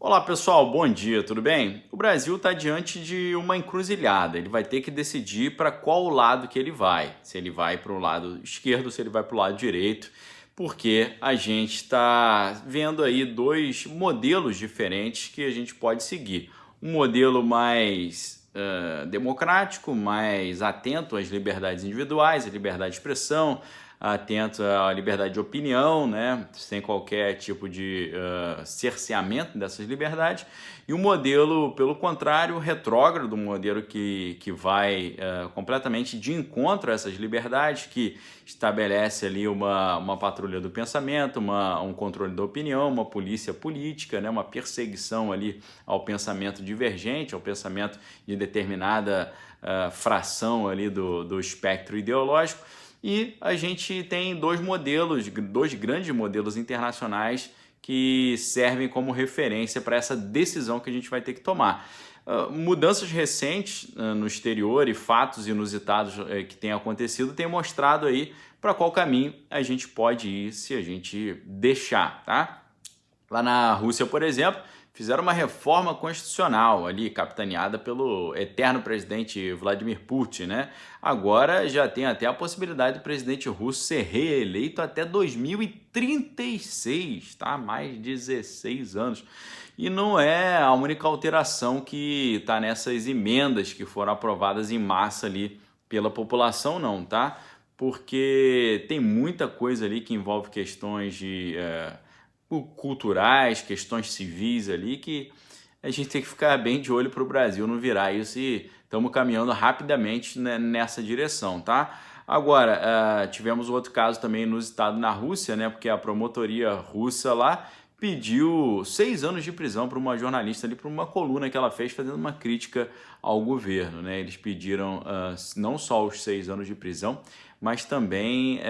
Olá pessoal, bom dia, tudo bem? O Brasil está diante de uma encruzilhada. Ele vai ter que decidir para qual lado que ele vai. Se ele vai para o lado esquerdo, se ele vai para o lado direito, porque a gente está vendo aí dois modelos diferentes que a gente pode seguir. Um modelo mais democrático, mais atento às liberdades individuais, à liberdade de expressão, atento à liberdade de opinião, né, sem qualquer tipo de cerceamento dessas liberdades, e um modelo, pelo contrário, retrógrado, um modelo que vai completamente de encontro a essas liberdades, que estabelece ali uma patrulha do pensamento, um controle da opinião, uma polícia política, né, uma perseguição ali ao pensamento divergente, ao pensamento de determinada fração ali do espectro ideológico. E a gente tem dois grandes modelos internacionais que servem como referência para essa decisão que a gente vai ter que tomar. Mudanças recentes no exterior e fatos inusitados que têm acontecido têm mostrado aí para qual caminho a gente pode ir se a gente deixar, tá? Lá na Rússia, por exemplo, fizeram uma reforma constitucional ali, capitaneada pelo eterno presidente Vladimir Putin, né? Agora já tem até a possibilidade do presidente russo ser reeleito até 2036, tá? Mais de 16 anos. E não é a única alteração que está nessas emendas que foram aprovadas em massa ali pela população, não, tá? Porque tem muita coisa ali que envolve questões de culturais, questões civis ali, que a gente tem que ficar bem de olho para o Brasil não virar isso, e estamos caminhando rapidamente nessa direção, tá? Agora, tivemos outro caso também inusitado na Rússia, né? Porque a promotoria russa lá pediu 6 anos de prisão para uma jornalista ali, por uma coluna que ela fez fazendo uma crítica ao governo, né? Eles pediram não só os 6 anos de prisão, mas também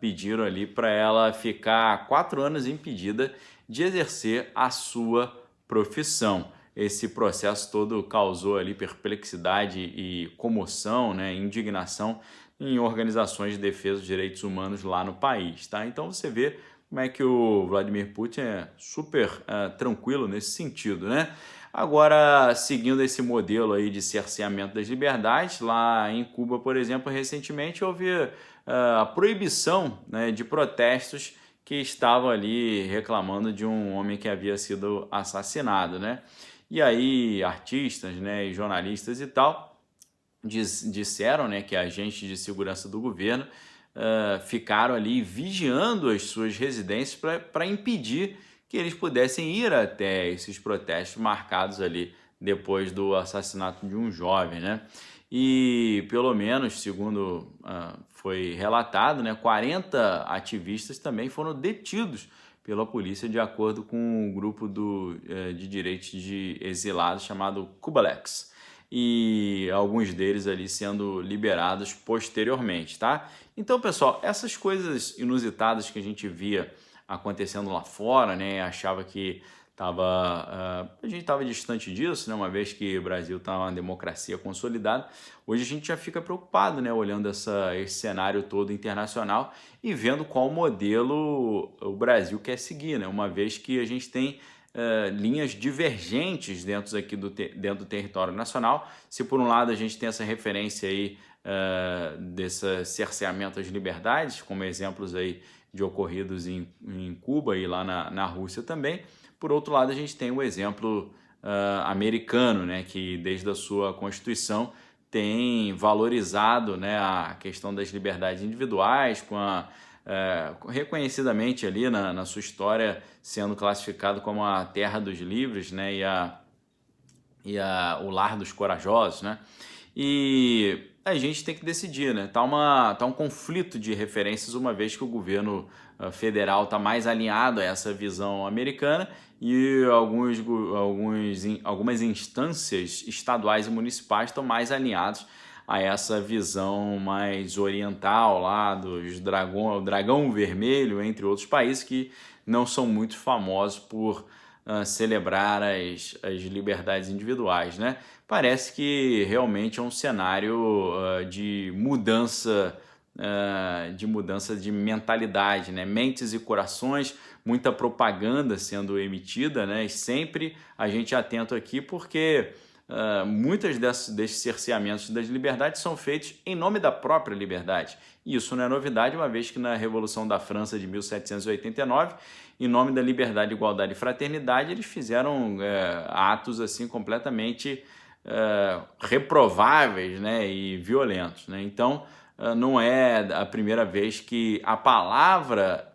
pediram ali para ela ficar 4 anos impedida de exercer a sua profissão. Esse processo todo causou ali perplexidade e comoção, né, indignação em organizações de defesa dos direitos humanos lá no país, tá? Então você vê como é que o Vladimir Putin é super tranquilo nesse sentido, né? Agora, seguindo esse modelo aí de cerceamento das liberdades, lá em Cuba, por exemplo, recentemente houve a proibição, né, de protestos que estavam ali reclamando de um homem que havia sido assassinado, né? E aí artistas, né, e jornalistas e tal disseram, né, que agentes de segurança do governo ficaram ali vigiando as suas residências para impedir que eles pudessem ir até esses protestos marcados ali depois do assassinato de um jovem, né? E pelo menos, segundo foi relatado, né, 40 ativistas também foram detidos pela polícia, de acordo com o grupo de direitos de exilados chamado Cubalex, e alguns deles ali sendo liberados posteriormente, tá? Então, pessoal, essas coisas inusitadas que a gente via acontecendo lá fora, né, achava que a gente estava distante disso, né, uma vez que o Brasil está uma democracia consolidada. Hoje a gente já fica preocupado, né, olhando esse cenário todo internacional e vendo qual modelo o Brasil quer seguir, né, uma vez que a gente tem linhas divergentes dentro do território nacional. Se por um lado a gente tem essa referência aí desse cerceamento às liberdades, como exemplos aí de ocorridos em Cuba e lá na Rússia também, por outro lado a gente tem o exemplo americano, né, que desde a sua Constituição tem valorizado, né, a questão das liberdades individuais, reconhecidamente ali na sua história sendo classificado como a terra dos livres, né, o lar dos corajosos, né? E a gente tem que decidir, né? Tá um conflito de referências, uma vez que o governo federal está mais alinhado a essa visão americana e algumas instâncias estaduais e municipais estão mais alinhados a essa visão mais oriental lá dos dragão vermelho, entre outros países que não são muito famosos por celebrar as liberdades individuais, né? Parece que realmente é um cenário de mudança de mudança de mentalidade, né? Mentes e corações, muita propaganda sendo emitida, né? E sempre a gente atento aqui porque muitas desses cerceamentos das liberdades são feitos em nome da própria liberdade. E isso não é novidade, uma vez que na Revolução da França de 1789, em nome da liberdade, igualdade e fraternidade, eles fizeram atos assim completamente reprováveis, né, e violentos, né? Então, não é a primeira vez que a palavra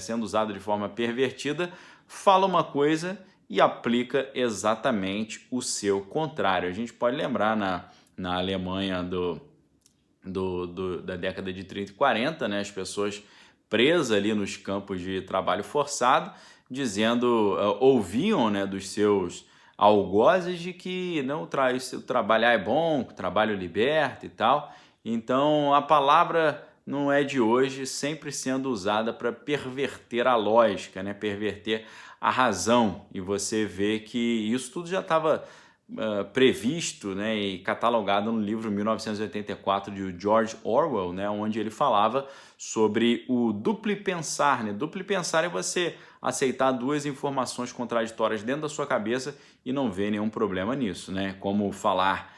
sendo usada de forma pervertida fala uma coisa e aplica exatamente o seu contrário. A gente pode lembrar na Alemanha da década de 30 e 40, né, as pessoas presas ali nos campos de trabalho forçado, ouviam, né, dos seus algozes de que não trabalhar é bom, que o trabalho liberta e tal. Então a palavra não é de hoje, sempre sendo usada para perverter a lógica, né? Perverter a razão. E você vê que isso tudo já estava previsto, né, e catalogado no livro 1984 de George Orwell, né, onde ele falava sobre o duplo pensar. Né? Duplo pensar é você aceitar duas informações contraditórias dentro da sua cabeça e não ver nenhum problema nisso, né? Como falar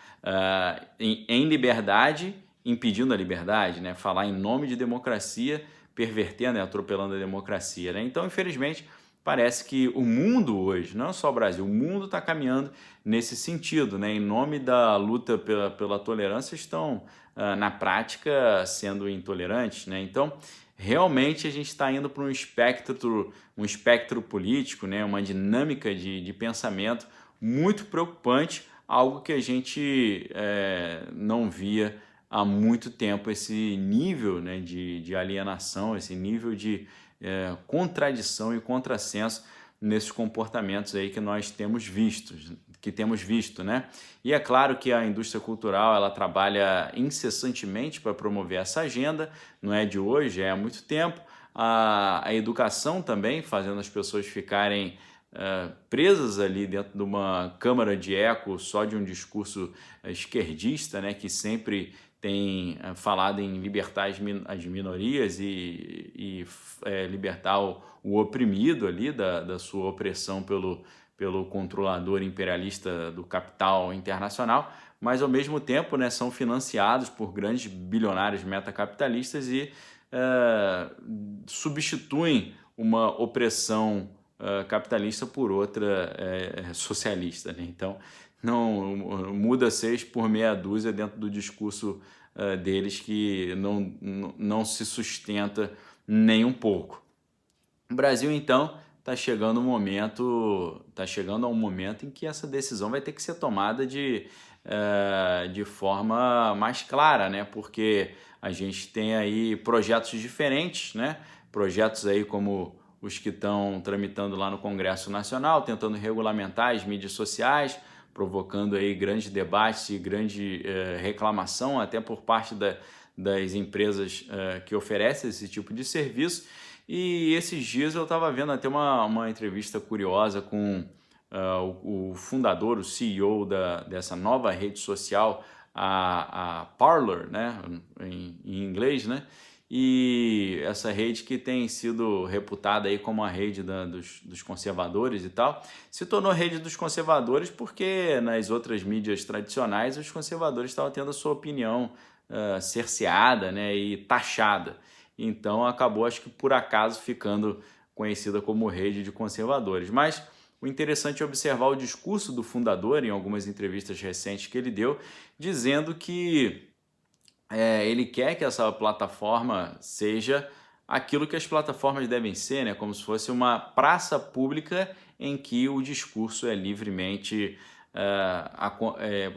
em liberdade, impedindo a liberdade, né? Falar em nome de democracia, pervertendo e atropelando a democracia, né? Então, infelizmente, parece que o mundo hoje, não só o Brasil, o mundo está caminhando nesse sentido, né? Em nome da luta pela tolerância, estão, na prática, sendo intolerantes, né? Então, realmente a gente está indo para um espectro político, né? Uma dinâmica de pensamento muito preocupante, algo que a gente não via há muito tempo, esse nível, né, de alienação, esse nível de contradição e contrassenso nesses comportamentos aí que nós temos visto, né? E é claro que a indústria cultural ela trabalha incessantemente para promover essa agenda, não é de hoje, é há muito tempo. A educação também, fazendo as pessoas ficarem presas ali dentro de uma câmara de eco só de um discurso esquerdista, né, que sempre tem falado em libertar as minorias e libertar o oprimido ali da sua opressão pelo controlador imperialista do capital internacional, mas ao mesmo tempo, né, são financiados por grandes bilionários metacapitalistas e substituem uma opressão capitalista por outra socialista, né? Então, não muda 6 por meia dúzia dentro do discurso deles que não se sustenta nem um pouco. O Brasil, então, está chegando a um momento em que essa decisão vai ter que ser tomada de forma mais clara, né? Porque a gente tem aí projetos diferentes, né? Projetos aí como os que estão tramitando lá no Congresso Nacional, tentando regulamentar as mídias sociais, provocando aí grandes debates e grande reclamação até por parte das empresas que oferecem esse tipo de serviço. E esses dias eu estava vendo até uma entrevista curiosa com o fundador, o CEO dessa nova rede social, a Parler, né, em inglês, né? E essa rede que tem sido reputada aí como a rede dos conservadores e tal, se tornou rede dos conservadores porque nas outras mídias tradicionais os conservadores estavam tendo a sua opinião cerceada, né, e taxada. Então acabou, acho que por acaso, ficando conhecida como rede de conservadores. Mas o interessante é observar o discurso do fundador em algumas entrevistas recentes que ele deu, dizendo que ele quer que essa plataforma seja aquilo que as plataformas devem ser, né? Como se fosse uma praça pública em que o discurso é livremente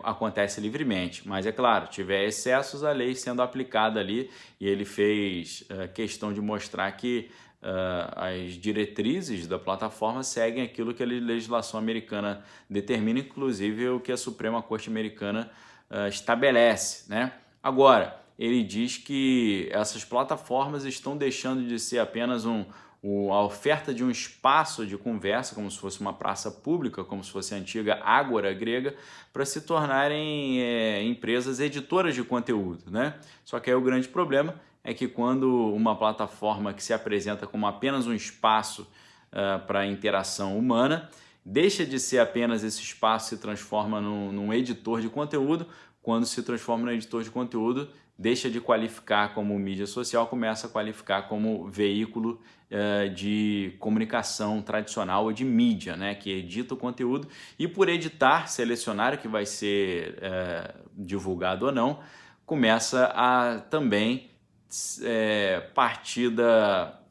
acontece livremente. Mas é claro, tiver excessos, a lei sendo aplicada ali, e ele fez questão de mostrar que as diretrizes da plataforma seguem aquilo que a legislação americana determina, inclusive o que a Suprema Corte Americana estabelece, né? Agora, ele diz que essas plataformas estão deixando de ser apenas a oferta de um espaço de conversa, como se fosse uma praça pública, como se fosse a antiga ágora grega, para se tornarem empresas editoras de conteúdo, né? Só que aí o grande problema é que quando uma plataforma que se apresenta como apenas um espaço para interação humana, deixa de ser apenas esse espaço e se transforma num editor de conteúdo. Quando se transforma no editor de conteúdo, deixa de qualificar como mídia social, começa a qualificar como veículo de comunicação tradicional ou de mídia, né, que edita o conteúdo e por editar, selecionar o que vai ser divulgado ou não, começa a também,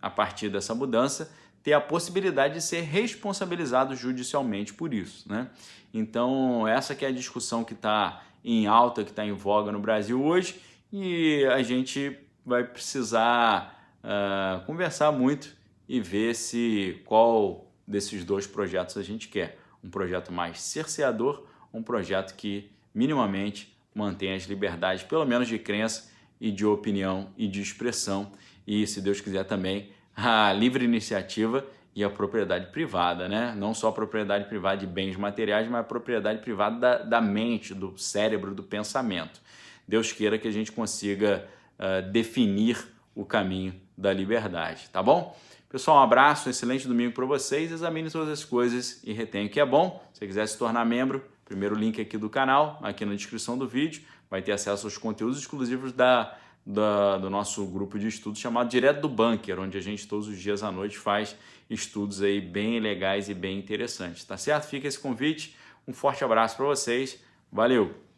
a partir dessa mudança, ter a possibilidade de ser responsabilizado judicialmente por isso, né? Então essa que é a discussão que está em alta, que está em voga no Brasil hoje, e a gente vai precisar conversar muito e ver qual desses dois projetos a gente quer. Um projeto mais cerceador, um projeto que minimamente mantém as liberdades, pelo menos de crença e de opinião e de expressão, e se Deus quiser também a livre iniciativa e a propriedade privada, né? Não só a propriedade privada de bens materiais, mas a propriedade privada da mente, do cérebro, do pensamento. Deus queira que a gente consiga definir o caminho da liberdade, tá bom? Pessoal, um abraço, um excelente domingo para vocês, examine todas as coisas e retenha o que é bom. Se você quiser se tornar membro, primeiro link aqui do canal, aqui na descrição do vídeo, vai ter acesso aos conteúdos exclusivos do nosso grupo de estudos chamado Direto do Bunker, onde a gente todos os dias à noite faz estudos aí bem legais e bem interessantes, tá certo? Fica esse convite, um forte abraço para vocês, valeu!